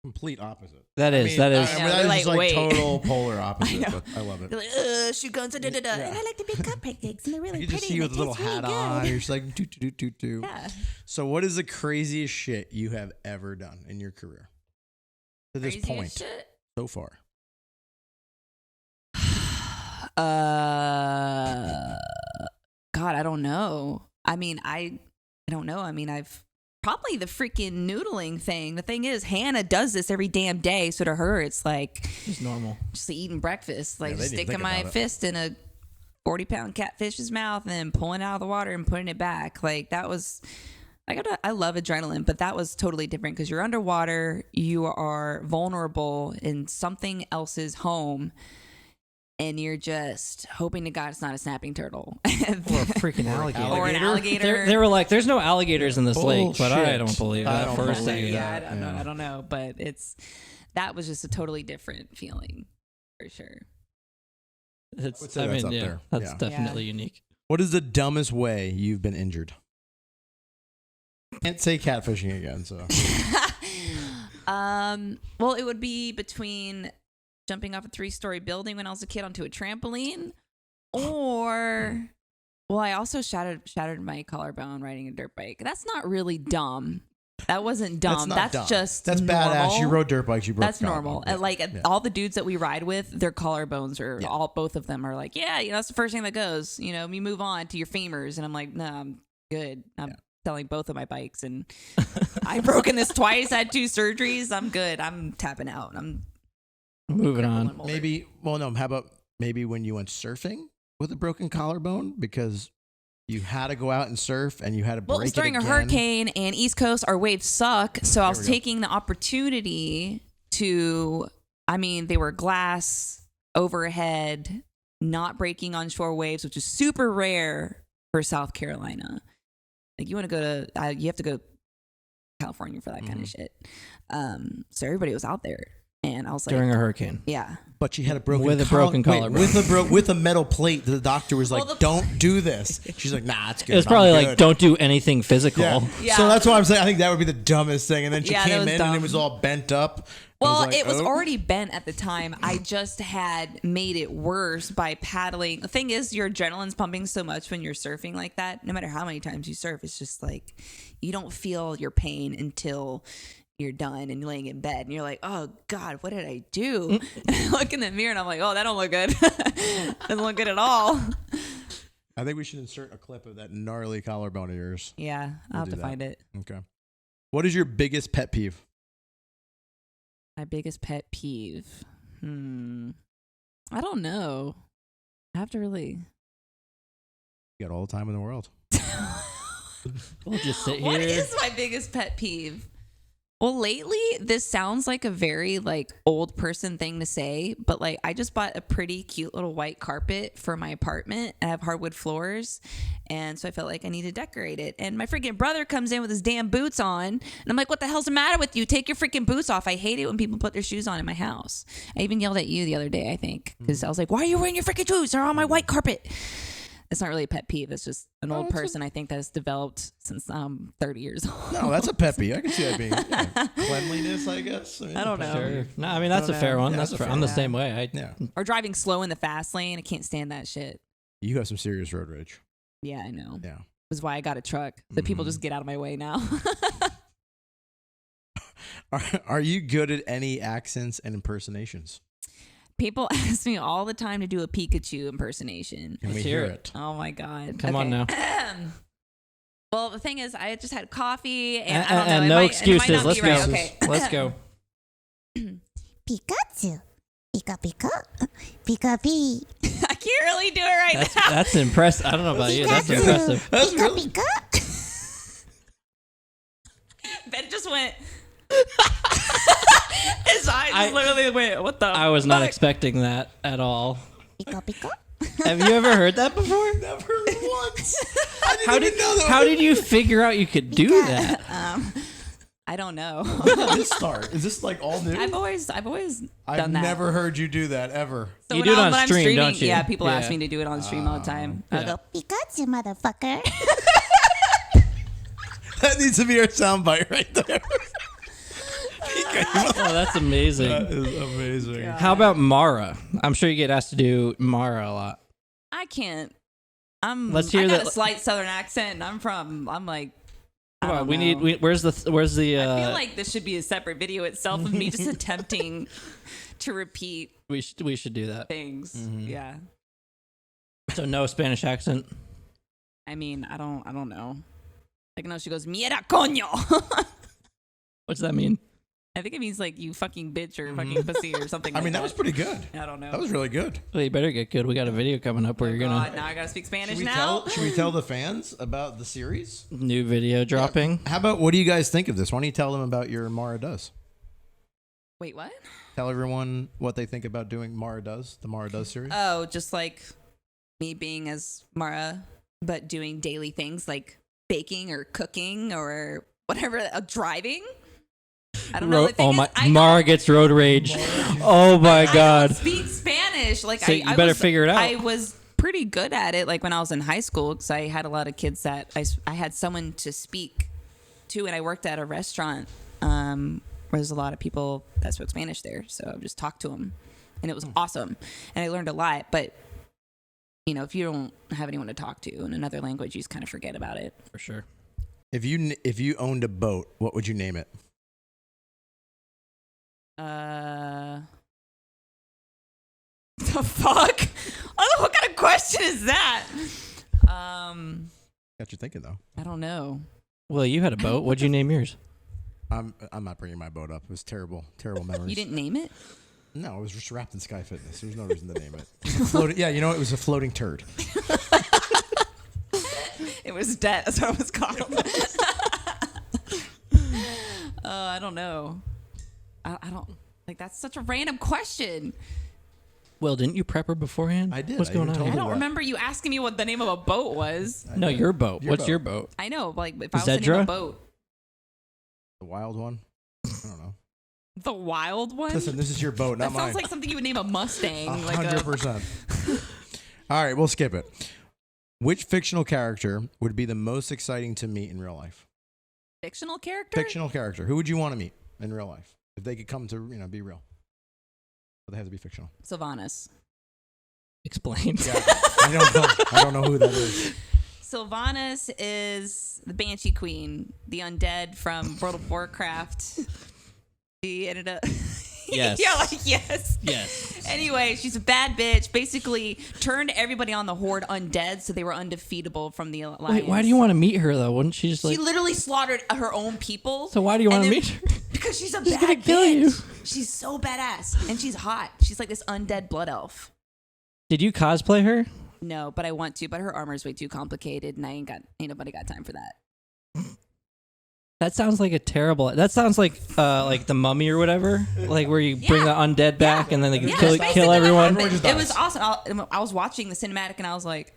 Complete opposite. That is. I mean, Yeah, that they're is like, like wait. total polar opposite. But I love it. They're like, shoot guns, and and I like to bake cupcakes, and they're really You pretty. just see you with and a it little tastes hat really on. good. You're just like, doo, doo, doo, doo, doo. Yeah. So what is the craziest shit you have ever done in your career to this Craziest point shit? so far? God, I don't know. I mean, I don't know. I mean, I've probably the freaking noodling thing. The thing is, Hannah does this every damn day. So to her, it's like It's normal. just eating breakfast, like Yeah, they didn't sticking think my about it. fist in a 40-pound catfish's mouth and then pulling it out of the water and putting it back. Like that was I love adrenaline, but that was totally different because you're underwater, you are vulnerable in something else's home, and you're just hoping to God it's not a snapping turtle. Or a freaking alligator. Or an alligator. They were like, there's no alligators in this lake, but I Bullshit. don't believe I that don't first believe thing. that. Yeah, I don't know, but that was just a totally different feeling for sure. It's, would say that's up there. That's Yeah. definitely unique. What is the dumbest way you've been injured? Can't say catfishing again, so. Well, it would be between jumping off a 3-story building when I was a kid onto a trampoline, or I also shattered my collarbone riding a dirt bike. That's not really dumb. That wasn't dumb. That's dumb. just that's normal. badass. You rode dirt bikes. You broke. That's normal. Yeah. All the dudes that we ride with, their collarbones are both of them are like, that's the first thing that goes. You move on to your femurs, and I'm like, no, I'm good. I'm selling both of my bikes, and I've broken this twice. I had 2 surgeries. I'm good. I'm tapping out. I'm moving on. How about maybe when you went surfing with a broken collarbone because you had to go out and surf and you had to break it Well, it was during again. a hurricane, and East Coast, our waves suck. So I was taking the opportunity to, they were glass overhead, not breaking on shore waves, which is super rare for South Carolina. Like you want to go to, you have to go to California for that kind of shit. So everybody was out there, and I was like, During a hurricane. yeah. But she had a broken broken collarbone. with a metal plate. The doctor was like, "Don't do this." She's like, "Nah, it's good." It was probably I'm like, don't do anything physical. Yeah. So that's why I'm saying I think that would be the dumbest thing. And then she Yeah, came that was in dumb. and it was all bent up. Well, I it was "Oh." already bent at the time. I just had made it worse by paddling. The thing is, your adrenaline's pumping so much when you're surfing like that. No matter how many times you surf, it's just like you don't feel your pain until you're done and you're laying in bed and you're like, oh God, what did I do? And I look in the mirror and I'm like, oh, that don't look good. Doesn't look good at all. I think we should insert a clip of that gnarly collarbone of yours. Yeah, I'll have to find it. Okay. What is your biggest pet peeve? My biggest pet peeve. I don't know. I have to really. You got all the time in the world. We'll just sit here. What is my biggest pet peeve? Well, lately, this sounds like a very old person thing to say, but I just bought a pretty cute little white carpet for my apartment. I have hardwood floors, and so I felt like I need to decorate it. And my freaking brother comes in with his damn boots on, and I'm like, what the hell's the matter with you? Take your freaking boots off. I hate it when people put their shoes on in my house. I even yelled at you the other day, I think, because I was like, why are you wearing your freaking shoes? They're on my white carpet. It's not really a pet peeve. It's just an old person I think that has developed since I'm 30 years old. No, that's a pet peeve. I can see that being cleanliness, I guess. I don't know. Sure. No, that's a fair one. Yeah, That's that's fair. fair. I'm the same way. Or driving slow in the fast lane. I can't stand that shit. You have some serious road rage. Yeah, I know. Yeah. That's why I got a truck. The people just get out of my way now. Are you good at any accents and impersonations? People ask me all the time to do a Pikachu impersonation. Can we Let's hear hear it? Oh my God. Come on now. Well, the thing is, I just had coffee and I don't know. And it no might excuses. not Let's be right. go. Okay. Let's go. Pikachu. Pika pika. Pika pee. I can't really do it right now. That's impressive. I don't know about you. That's Pikachu. impressive. That's Pika really pika. Ben just went. His eyes I- literally went, what the I was not fuck? expecting that at all. Pika pika. Have you ever heard that before? never once. I didn't How even did know that. How did you figure out you could do that? I don't know. When did this start? Is this all new? I've always done I've that. never heard you do that ever. So You when do it I'm- on when I'm stream, streaming, don't you? Yeah, people ask Yeah. me to do it on stream all the time. I go, Pikachu, motherfucker. That needs to be our soundbite right there. Oh, that's amazing. That is amazing. How about Mara? I'm sure you get asked to do Mara a lot. I can't. Let's hear I got that- a slight southern accent. I'm like, I Come don't on, we know. need. Where's the? I feel like this should be a separate video itself of me just attempting to repeat we should do that. things. Yeah. So no Spanish accent. I mean, I don't know. I know she goes, mierda coño. What's that mean? I think it means like you fucking bitch or fucking pussy or something. I mean, that was pretty good. I don't know. That was really good. Well, you better get good. We got a video coming up where you're God, gonna now I gotta speak Spanish Should we tell the fans about the series? new video dropping. How about, what do you guys think of this? Why don't you tell them about your Mara Does? Wait, what? Tell everyone what they think about doing Mara Does, the Mara Does series. Oh, just like me being as Mara, but doing daily things like baking or cooking or whatever, driving. I don't know. The thing is, Mara gets road rage. Oh my I God. don't speak Spanish. Like, So you better figure it out. I was pretty good at it. Like when I was in high school, because I had a lot of kids that I had someone to speak to, and I worked at a restaurant where there's a lot of people that spoke Spanish there. So I would just talk to them, and it was awesome, and I learned a lot. But you know, if you don't have anyone to talk to in another language, you just kind of forget about it. For sure. If you owned a boat, what would you name it? The fuck? What kind of question is that? Got you thinking though. I don't know. Well, you had a boat. What'd you name yours? I'm not bringing my boat up. It was terrible memories. You didn't name it? No, it was just wrapped in Sky Fitness. There was no reason to name it. Yeah, you know, it was a floating turd. It was debt. That's what it was called. I don't know. I don't like. That's such a random question. Well, didn't you prep her beforehand? I did. What's I going even on? told I Here? her don't that. remember you asking me what the name of a boat was. No, your boat. Your What's boat. your boat? I know, like if I was to name a Zedra? boat, The wild one? I don't know. the wild one. Listen, this is your boat, that not mine. sounds like something you would name a Mustang. Like 100%. All right, we'll skip it. Which fictional character would be the most exciting to meet in real life? fictional character. Fictional character. Who would you want to meet in real life if they could come to be real? But they have to be fictional. Sylvanas. Explain. Yeah, I don't know who that is. Sylvanas is the Banshee Queen, the undead from World of Warcraft. She ended up. Yes. Yeah, like yes. Yes. Anyway, she's a bad bitch. Basically, turned everybody on the Horde undead, so they were undefeatable from the Alliance. Wait, why do you want to meet her though? Wouldn't she just like? She literally slaughtered her own people. So why do you want to And meet then- her? Because she's a She's bad gonna bitch. kill you. She's so badass, and she's hot. She's like this undead blood elf. Did you cosplay her? No, but I want to. But her armor is way too complicated, and ain't nobody got time for that. That sounds like a terrible. That sounds like the Mummy or whatever, like where you bring the Yeah. undead back and then they Yeah, kill that's basically what everyone. happened. Everyone just It was dies. awesome. I was watching the cinematic, and I was like,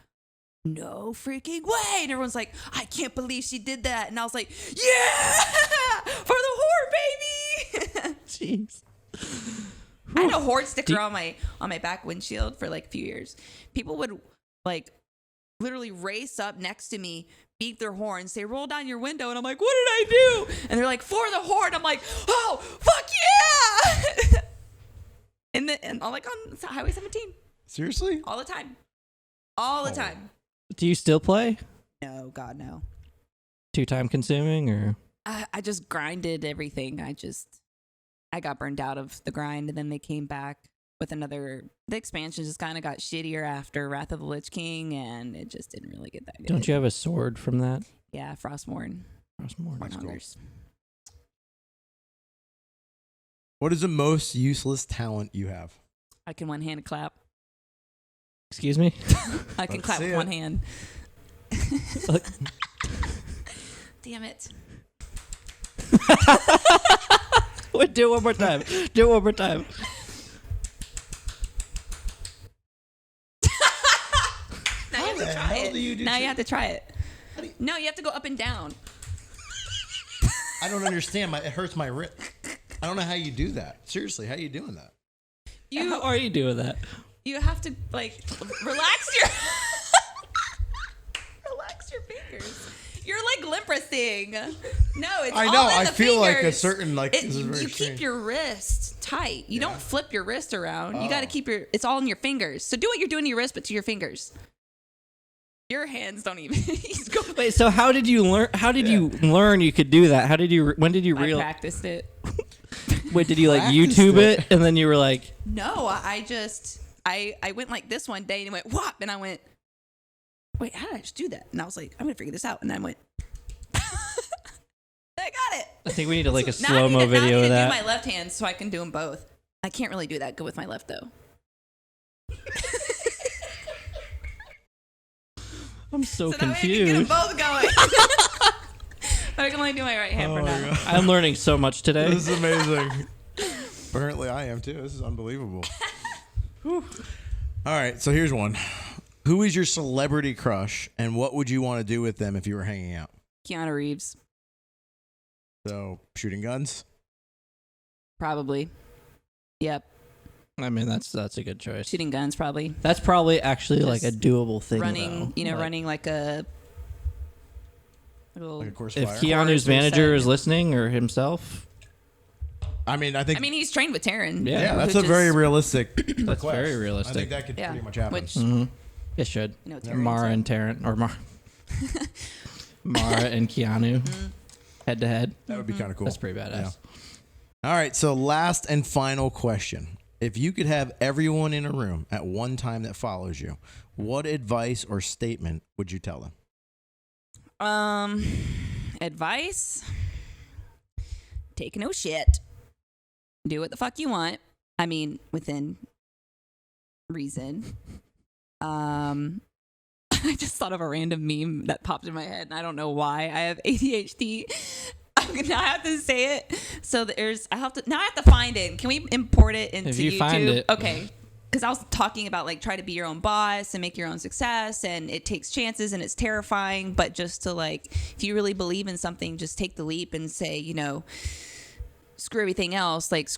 "No freaking way!" And everyone's like, "I can't believe she did that," and I was like, "Yeah, for the Horde, baby!" Jeez. I had a Horde sticker on my back windshield for like a few years. People would like literally race up next to me, beat their horn, say, "Roll down your window," and I'm like, "What did I do?" And they're like, "For the Horde." I'm like, "Oh, fuck yeah!" and I'm like on Highway 17 Seriously? all the time, all the Oh. time. Do you still play? No, God, no. Too time consuming or? I just grinded everything. I got burned out of the grind, and then they came back with another. The expansion just kind of got shittier after Wrath of the Lich King, and it just didn't really get that good. Don't you have a sword from that? Yeah, Frostmourne. Frostmourne. That's cool. Hungers. What is the most useless talent you have? I can one hand clap. Excuse me? I can Let's clap see with it. one hand. Look. Damn it. Wait, do it one more time. Do it one more time. Now you have to the try hell it. do you do Now two- you have to try it. No, you have to go up and down. I don't understand. It hurts my wrist. I don't know how you do that. Seriously, how are you doing that? How are you doing that? You have to like relax your relax your fingers. You're like limp wristing. No, it's I all know. in I the feel like a fingers. certain like this is very you keep strange. your wrist tight. You don't flip your wrist around. You got to Oh. keep it's all in your fingers. So do what you're doing to your wrist, but to your fingers. Your hands don't even. He's going. Wait, so how did you learn? How did you learn you could do that? How did you? When did you I real? practiced it. Wait, did you like Practiced YouTube it? it and then you were like, No, I went like this one day and it went whop, and I went, wait, how did I just do that? And I was like, I'm gonna figure this out, and I went. I got it. I think we need to like a Now I need slow-mo to- now I video need of to that. do my left hand so I can do them both. I can't really do that good with my left though. I'm so So that way I can get them confused. both going. But I can only do my right hand for now. I'm learning so much today. This is amazing. Apparently, I am too. This is unbelievable. All right, so here's one. Who is your celebrity crush, and what would you want to do with them if you were hanging out? Keanu Reeves, So, shooting guns. probably. Yep, I mean, that's a good choice. shooting guns, probably. That's probably actually like a Just doable thing. Running, though. Like, running like a little. Like a course if fire. Keanu's Course, manager they is said. listening or himself, I mean, I think. I mean, he's trained with Taryn. Yeah. yeah, that's who a very just- realistic. that's request. very I realistic. think that could Yeah, pretty much happen. which It should. you know, Taryn Mara said. and Tarrant, or Mara and Keanu, head to head. That would be kind of cool. That's pretty badass. All right, so last and final question. If you could have everyone in a room at one time that follows you, what advice or statement would you tell them? Advice: take no shit. Do what the fuck you want. I mean, within reason. I just thought of a random meme that popped in my head, and I don't know why. I have ADHD. I'm gonna have to say it. So I have to find it. Can we import it into If you YouTube? find it. Okay. Because I was talking about like try to be your own boss and make your own success, and it takes chances and it's terrifying, but just to like, if you really believe in something, just take the leap and say, screw everything else. Like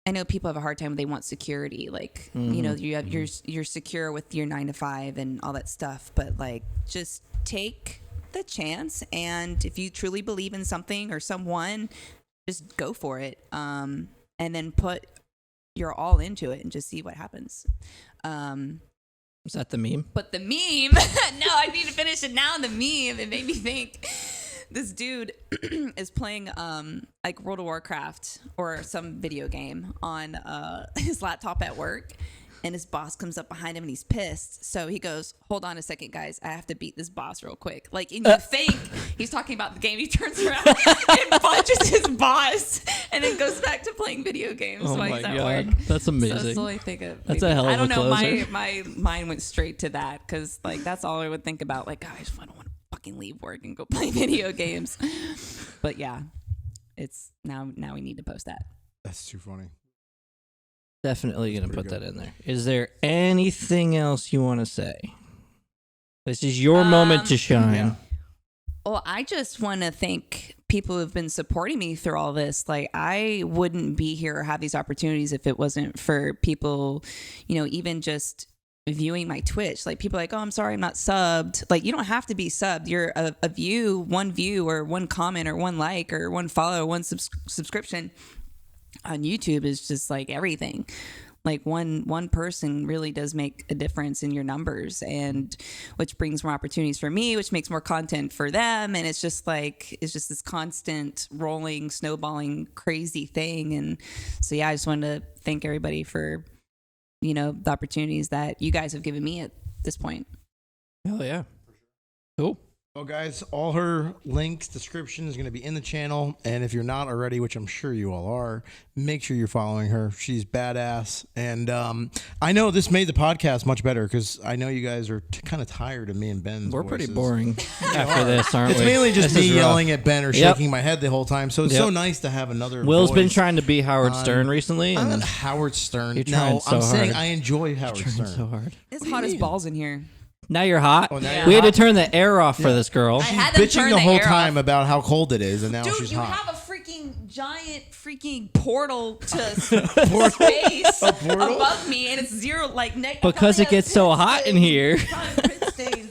I know people have a hard time when they want security. Like, you're secure with your 9 to 5 and all that stuff, but like just take the chance, and if you truly believe in something or someone, just go for it. And then put your all into it and just see what happens. Is that the meme? But the meme, no, I need to finish it now. The meme, it made me think this dude is playing like World of Warcraft or some video game on his laptop at work, and his boss comes up behind him and he's pissed. So he goes, "Hold on a second, guys. I have to beat this boss real quick." Like, and you think he's talking about the game. He turns around and punches his boss, and then goes back to playing video games Oh while my he's at God, work. that's amazing. So that's all I think of. That's a hell of I don't a know. closer. My mind went straight to that because like that's all I would think about. Like, guys, I don't want to fucking leave work and go play video games. But yeah, it's now we need to post that. That's too funny. Definitely going to pretty put good. that in there. Is there anything else you want to say? This is your moment to shine. Yeah. Well, I just want to thank people who've been supporting me through all this. Like, I wouldn't be here or have these opportunities if it wasn't for people, even just viewing my Twitch. Like, people are like, "Oh, I'm sorry, I'm not subbed." Like, you don't have to be subbed. You're a view, one view or one comment or one like or one follow, one subscription on YouTube is just like everything. Like one person really does make a difference in your numbers, and which brings more opportunities for me, which makes more content for them. And it's just this constant rolling, snowballing, crazy thing. And so, yeah, I just wanted to thank everybody for, the opportunities that you guys have given me at this point. Hell yeah. Cool. Well, guys, all her links, description is going to be in the channel. And if you're not already, which I'm sure you all are, make sure you're following her. She's badass. And I know this made the podcast much better because I know you guys are kind of tired of me and Ben's We're voices. pretty boring after this, aren't It's we? mainly just This me is rough. yelling at Ben or Yep. shaking my head the whole time. So it's Yep. so nice to have another Will's been voice. trying to be Howard Stern recently. I'm And not Howard Stern. You're trying No, so I'm saying hard. I enjoy Howard Stern. so hard. It's do you hot as mean? balls in here. Now you're hot. Oh, now you're We had to hot. turn the air off for this girl. I She's had them bitching turn the the whole air time off. about how cold it is, and now Dude, she's you hot. have a freaking giant freaking portal to space above me, and it's zero like Because it gets so hot in here.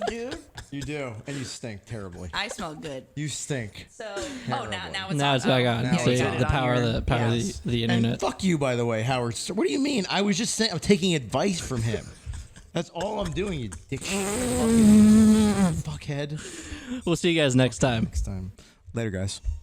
dude. You do, and you stink terribly. I smell good. You stink. So, Terrible. now it's Now on. it's back on. now See, it's on. the power of the Yes. the And internet. fuck you, by the way, Howard Stern. What do you mean? I was just saying I'm taking advice from him. That's all I'm doing, you dick. Fucking fuckhead. We'll see you guys next time. Next time. Later, guys.